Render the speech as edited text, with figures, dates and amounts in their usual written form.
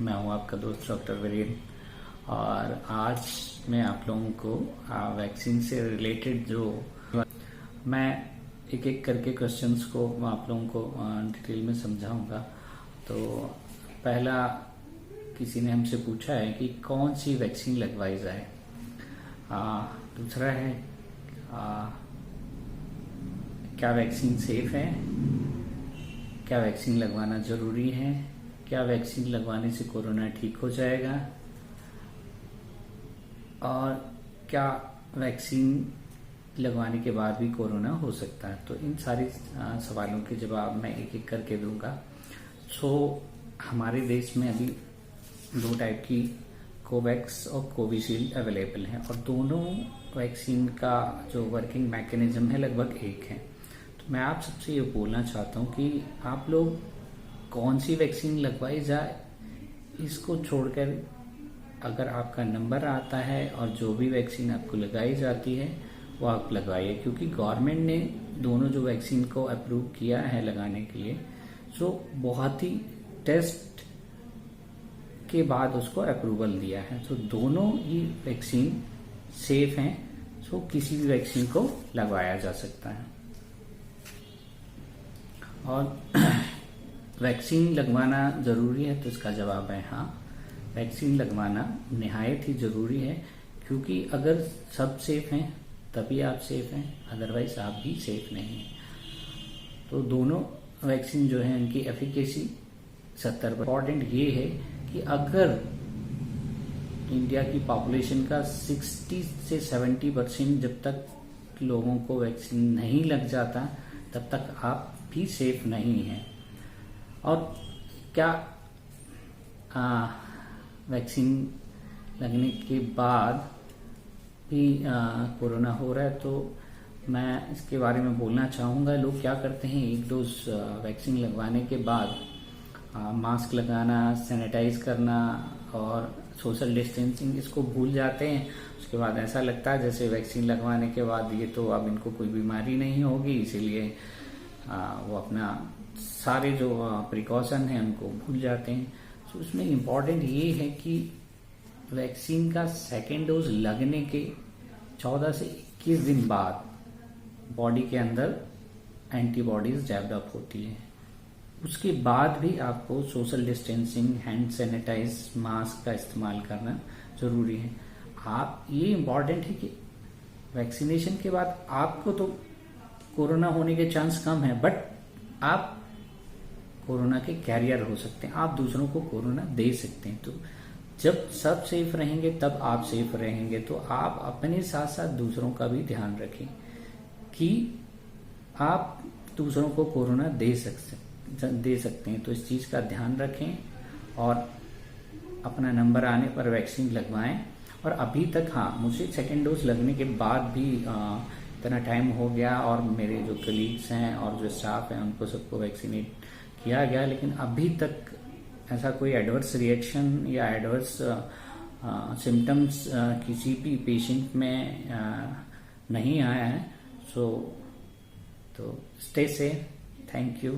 मैं हूं आपका दोस्त डॉक्टर वीरेन। और आज मैं आप लोगों को वैक्सीन से रिलेटेड जो मैं एक एक करके क्वेश्चंस को आप लोगों को डिटेल में समझाऊंगा। तो पहला किसी ने हमसे पूछा है कि कौन सी वैक्सीन लगवाई जाए। दूसरा है क्या वैक्सीन सेफ है, क्या वैक्सीन लगवाना जरूरी है, क्या वैक्सीन लगवाने से कोरोना ठीक हो जाएगा, और क्या वैक्सीन लगवाने के बाद भी कोरोना हो सकता है। तो इन सारे सवालों के जवाब मैं एक एक करके दूंगा। हमारे देश में अभी 2 टाइप की कोवैक्स और कोविशील्ड अवेलेबल हैं और दोनों वैक्सीन का जो वर्किंग मैकेनिज्म है लगभग एक है। तो मैं आप सबसे ये बोलना चाहता हूँ कि आप लोग कौन सी वैक्सीन लगवाई जाए इसको छोड़कर अगर आपका नंबर आता है और जो भी वैक्सीन आपको लगाई जाती है वो आप लगवाइए, क्योंकि गवर्नमेंट ने दोनों जो वैक्सीन को अप्रूव किया है लगाने के लिए जो बहुत ही टेस्ट के बाद उसको अप्रूवल दिया है। तो दोनों ही वैक्सीन सेफ हैं, सो किसी भी वैक्सीन को लगवाया जा सकता है। और वैक्सीन लगवाना जरूरी है, तो इसका जवाब है हाँ, वैक्सीन लगवाना निहायत ही जरूरी है, क्योंकि अगर सब सेफ हैं तभी आप सेफ हैं, अदरवाइज आप भी सेफ नहीं हैं। तो दोनों वैक्सीन जो है उनकी एफिकेसी 70%। इम्पॉर्टेंट ये है कि अगर इंडिया की पॉपुलेशन का 60 से 70% जब तक लोगों को वैक्सीन नहीं लग जाता तब तक आप भी सेफ नहीं हैं। और क्या वैक्सीन लगने के बाद भी कोरोना हो रहा है, तो मैं इसके बारे में बोलना चाहूँगा। लोग क्या करते हैं, एक डोज वैक्सीन लगवाने के बाद मास्क लगाना, सैनिटाइज करना और सोशल डिस्टेंसिंग इसको भूल जाते हैं। उसके बाद ऐसा लगता है जैसे वैक्सीन लगवाने के बाद ये तो अब इनको कोई बीमारी नहीं होगी, इसीलिए वो अपना सारे जो प्रिकॉशन है उनको भूल जाते हैं। तो उसमें इम्पॉर्टेंट ये है कि वैक्सीन का सेकेंड डोज लगने के 14 से 21 दिन बाद बॉडी के अंदर एंटीबॉडीज डेवलप होती है। उसके बाद भी आपको social distancing, hand sanitize, mask का इस्तेमाल करना जरूरी है। आप ये इम्पॉर्टेंट है कि वैक्सीनेशन के बाद आपको तो कोरोना होने के चांस कम है, बट आप कोरोना के कैरियर हो सकते हैं, आप दूसरों को कोरोना दे सकते हैं। तो जब सब सेफ रहेंगे तब आप सेफ रहेंगे। तो आप अपने साथ साथ दूसरों का भी ध्यान रखें कि आप दूसरों को कोरोना दे सकते हैं। तो इस चीज का ध्यान रखें और अपना नंबर आने पर वैक्सीन लगवाएं। और अभी तक मुझे सेकेंड डोज लगने के बाद भी इतना टाइम हो गया और मेरे जो कलीग्स हैं और जो स्टाफ हैं उनको सबको वैक्सीनेट किया गया, लेकिन अभी तक ऐसा कोई एडवर्स रिएक्शन या एडवर्स सिम्टम्स किसी भी पेशेंट में नहीं आया है। तो स्टे सेफ। Thank you.